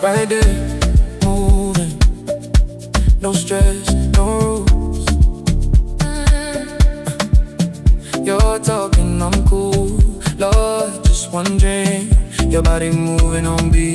Right there, moving, no stress, no rules. You're talking, I'm cool. Lord, just one drink, your body moving on beat.